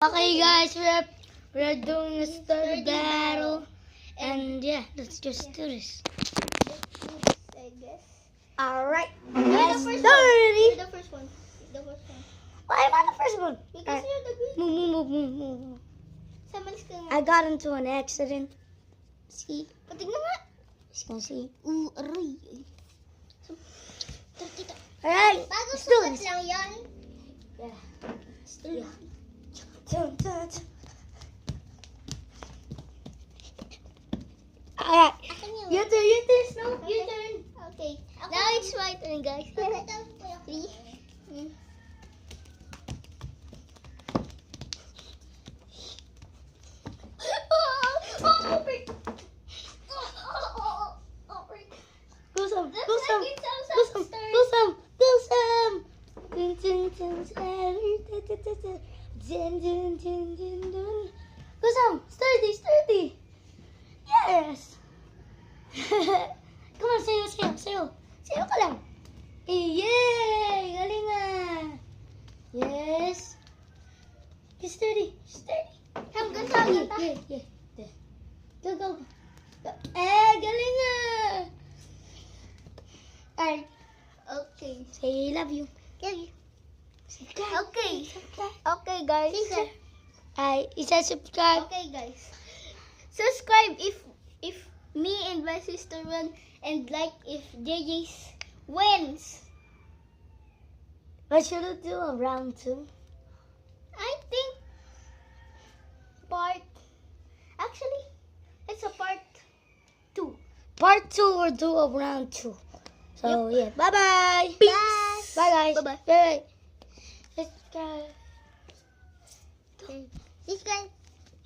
Okay, guys, we're doing a story battle, and yeah, let's just do this. I guess. All right, Let's let's You're start. the first one. The first one. Why am I the first one? Because you're the green. Move. Samalis ka nga. I got into an accident. See? Patignan nga. As you can see. Aray. All right, Bago let's do sukat this. lang yan. Yeah. Yeah. All right, Akin yun. your turn, Snow. Your Okay. turn. Okay. Now it's my turn, guys. Three. Go some. Looks Go like some. it's Go Elsa's some. turn. Go some. Go some. Dun, dun, dun, dun. Go some. Sturdy. Yes. Come on, sayo. Sayo ka lang. Yay! Galing nga. Yes. Sturdy. Come, ganda. Yeah. Go. Galing nga. Alright. Okay. Say love you. Okay. Subscribe. Okay. Okay, guys. Subscribe. Okay, guys. Subscribe if me and my sister win, and like if JJ wins. What should I do on round 2? I think actually it's a part 2. Part 2 we'll do of round 2. So yeah. Bye-bye. Peace. Bye guys. Bye-bye. Bye. Subscribe. Subscribe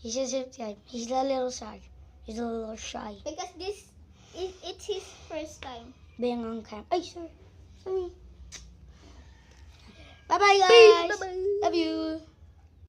He should subscribe. He's a little shy. because it's his first time. Being on camera. Ay, sorry. Bye-bye guys. Peace. Bye-bye. Love you.